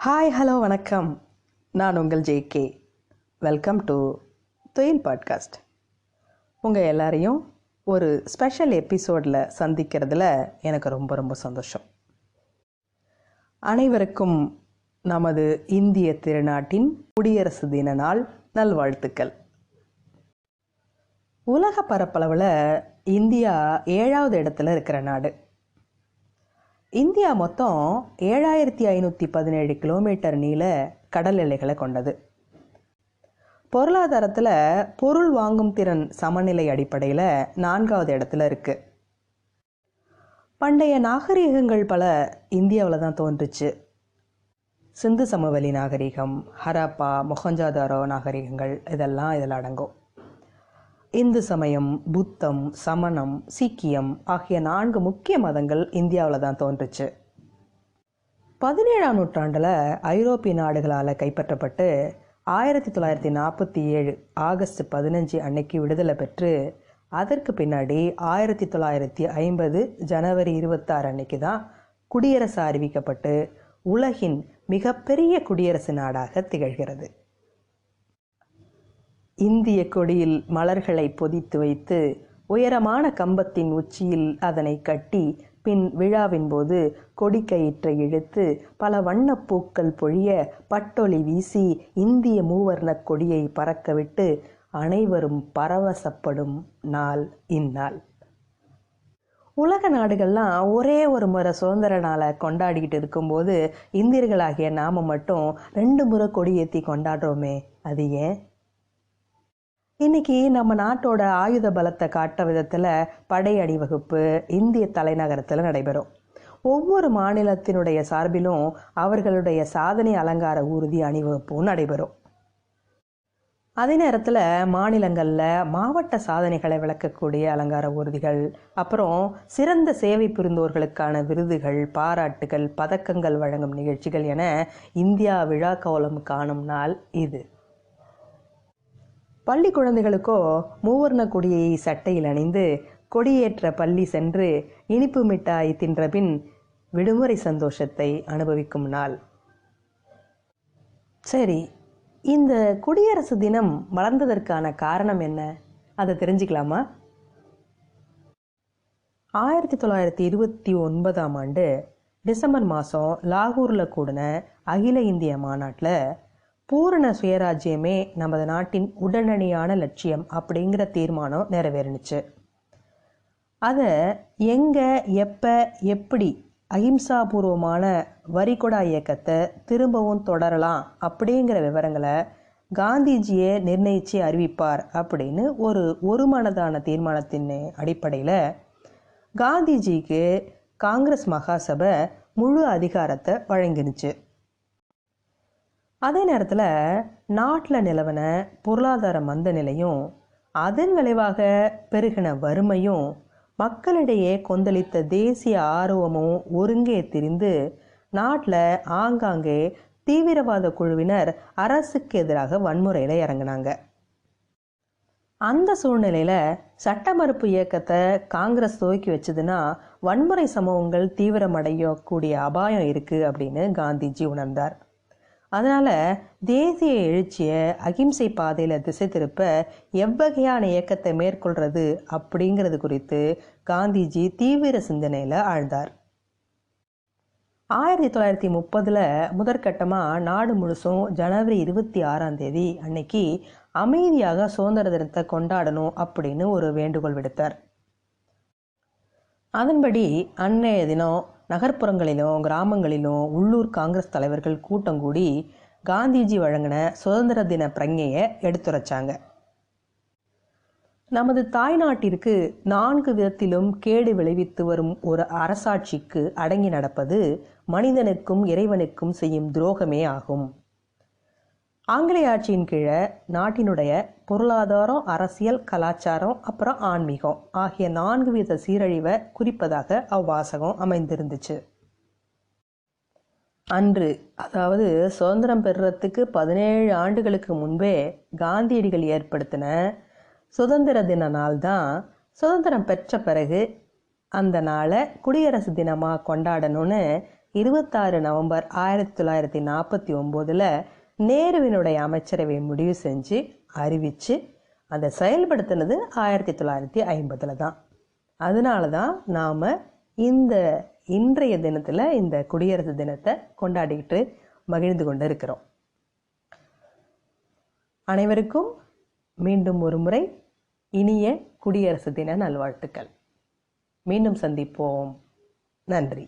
Hi hello வணக்கம். நான் உங்கள் ஜேகே. வெல்கம் டு தொழில் பாட்காஸ்ட். உங்கள் எல்லாரையும் ஒரு ஸ்பெஷல் எபிசோடில் சந்திக்கிறதுல எனக்கு ரொம்ப ரொம்ப சந்தோஷம். அனைவருக்கும் நமது இந்திய திருநாட்டின் குடியரசு தின நாள் நல்வாழ்த்துக்கள். உலக பரப்பளவில் இந்தியா 7வது இடத்துல இருக்கிற நாடு. இந்தியா மொத்தம் 7517 கிலோமீட்டர் நீள கடல் எல்லைகளை கொண்டது. பொருளாதாரத்தில் பொருள் வாங்கும் திறன் சமநிலை அடிப்படையில் 4வது இடத்துல இருக்கு. பண்டைய நாகரிகங்கள் பல இந்தியாவில் தான் தோன்றுச்சு. சிந்து சமவெளி நாகரிகம், ஹரப்பா, மொஹஞ்சதாரோ நாகரிகங்கள் இதெல்லாம் இதில் அடங்கும். இந்து சமயம், புத்தம், சமணம், சீக்கியம் ஆகிய 4 முக்கிய மதங்கள் இந்தியாவில் தான் தோன்றுச்சு. 17ஆம் நூற்றாண்டில் ஐரோப்பிய நாடுகளால் கைப்பற்றப்பட்டு 1947 ஆகஸ்ட் 15 அன்னைக்கு விடுதலை பெற்று, அதற்கு பின்னாடி 1950 ஜனவரி 26 அன்னைக்கு தான் குடியரசு அறிவிக்கப்பட்டு உலகின் மிகப்பெரிய குடியரசு நாடாக திகழ்கிறது. இந்திய கொடியில் மலர்களை பொதித்து வைத்து உயரமான கம்பத்தின் உச்சியில் அதனை கட்டி, பின் விழாவின் போது கொடிக்கயிற்றை இழுத்து பல வண்ணப்பூக்கள் பொழிய பட்டொளி வீசி இந்திய மூவர்ண கொடியை பறக்கவிட்டு அனைவரும் பரவசப்படும் நாள் இந்நாள். உலக நாடுகள்லாம் ஒரே ஒரு முறை சுதந்திர நாளை கொண்டாடிக்கிட்டு இருக்கும்போது இந்தியர்களாகிய நாம மட்டும் 2 முறை கொடியேற்றி கொண்டாடுறோமே, அது ஏன்? இன்னைக்கு நம்ம நாட்டோட ஆயுத பலத்தை காட்ட விதத்தில் படை அணிவகுப்பு இந்திய தலைநகரத்தில் நடைபெறும். ஒவ்வொரு மாநிலத்தினுடைய சார்பிலும் அவர்களுடைய சாதனை அலங்கார ஊர்தி அணிவகுப்பும் நடைபெறும். அதே நேரத்தில் மாநிலங்களில் மாவட்ட சாதனைகளை விளக்கக்கூடிய அலங்கார ஊர்திகள், அப்புறம் சிறந்த சேவை புரிந்தோர்களுக்கான விருதுகள், பாராட்டுகள், பதக்கங்கள் வழங்கும் நிகழ்ச்சிகள் என இந்தியா விழா கோலம் காணும் நாள் இது. பள்ளி குழந்தைகளுக்கோ மூவர்ண கொடியை சட்டையில் அணிந்து கொடியேற்ற பள்ளி சென்று இனிப்பு மிட்டாய் தின்ற பின் விடுமுறை சந்தோஷத்தை அனுபவிக்கும் நாள். சரி, இந்த குடியரசு தினம் மலர்ந்ததற்கான காரணம் என்ன? அதை தெரிஞ்சுக்கலாமா? 1929ஆம் ஆண்டு டிசம்பர் மாதம் லாகூரில் கூடின அகில இந்திய மாநாட்டில் பூரண சுயராஜ்யமே நமது நாட்டின் உடனடியான லட்சியம் அப்படிங்கிற தீர்மானம் நிறைவேறினுச்சு. அதை எங்கே, எப்போ, எப்படி அஹிம்சாபூர்வமான வரிகொடா இயக்கத்தை திரும்பவும் தொடரலாம் அப்படிங்கிற விவரங்களை காந்திஜியே நிர்ணயித்து அறிவிப்பார் அப்படின்னு ஒரு மனதான தீர்மானத்தின் அடிப்படையில் காந்திஜிக்கு காங்கிரஸ் மகாசபை முழு அதிகாரத்தை வழங்கினுச்சு. அதே நேரத்தில் நாட்டில் நிலவன பொருளாதார மந்த நிலையும் அதன் விளைவாக பெருகின வறுமையும் மக்களிடையே கொந்தளித்த தேசிய ஆர்வமும் ஒருங்கே திரிந்து நாட்டில் ஆங்காங்கே தீவிரவாத குழுவினர் அரசுக்கு எதிராக வன்முறையில் இறங்கினாங்க. அந்த சூழ்நிலையில் சட்ட மறுப்பு இயக்கத்தை காங்கிரஸ் துவக்கி வச்சதுன்னா வன்முறை சம்பவங்கள் தீவிரமடையக்கூடிய அபாயம் இருக்குது அப்படின்னு காந்திஜி உணர்ந்தார். அதனால் தேசிய எழுச்சியை அகிம்சை பாதையில் திசை திருப்ப எவ்வகையான இயக்கத்தை மேற்கொள்கிறது அப்படிங்கிறது குறித்து காந்திஜி தீவிர சிந்தனையில் ஆழ்ந்தார். 1930 முதற்கட்டமாக நாடு முழுசும் ஜனவரி 26ஆம் தேதி அன்னைக்கு அமைதியாக சுதந்திர தினத்தை கொண்டாடணும் அப்படின்னு ஒரு வேண்டுகோள் விடுத்தார். அதன்படி அன்றைய தினம் நகர்ப்புறங்களிலும் கிராமங்களிலும் உள்ளூர் காங்கிரஸ் தலைவர்கள் கூட்டம் கூடி காந்திஜி வழங்கின சுதந்திர தின பிரஞையை எடுத்துரைச்சாங்க. நமது தாய்நாட்டிற்கு 4 விதத்திலும் கேடு விளைவித்து வரும் ஒரு அரசாட்சிக்கு அடங்கி நடப்பது மனிதனுக்கும் இறைவனுக்கும் செய்யும் துரோகமே ஆகும். ஆங்கிலேய ஆட்சியின் கீழே நாட்டினுடைய பொருளாதாரம், அரசியல், கலாச்சாரம், அப்புறம் ஆன்மீகம் ஆகிய 4 வித சீரழிவை குறிப்பதாக அவ்வாசகம் அமைந்திருந்துச்சு. அன்று, அதாவது சுதந்திரம் பெறுறதுக்கு 17 ஆண்டுகளுக்கு முன்பே காந்தியடிகள் ஏற்படுத்தின சுதந்திர தின நாள் தான் சுதந்திரம் பெற்ற பிறகு அந்த நாளை குடியரசு தினமாக கொண்டாடணும்னு 26 நவம்பர் 1949 நேருவினுடைய அமைச்சரவை முடிவு செஞ்சு அறிவித்து அதை செயல்படுத்தினது 1950 தான். அதனால தான் நாம் இன்றைய தினத்தில் இந்த குடியரசு தினத்தை கொண்டாடிக்கிட்டு மகிழ்ந்து கொண்டு இருக்கிறோம். அனைவருக்கும் மீண்டும் ஒரு முறை இனிய குடியரசு தின நல்வாழ்த்துக்கள். மீண்டும் சந்திப்போம். நன்றி.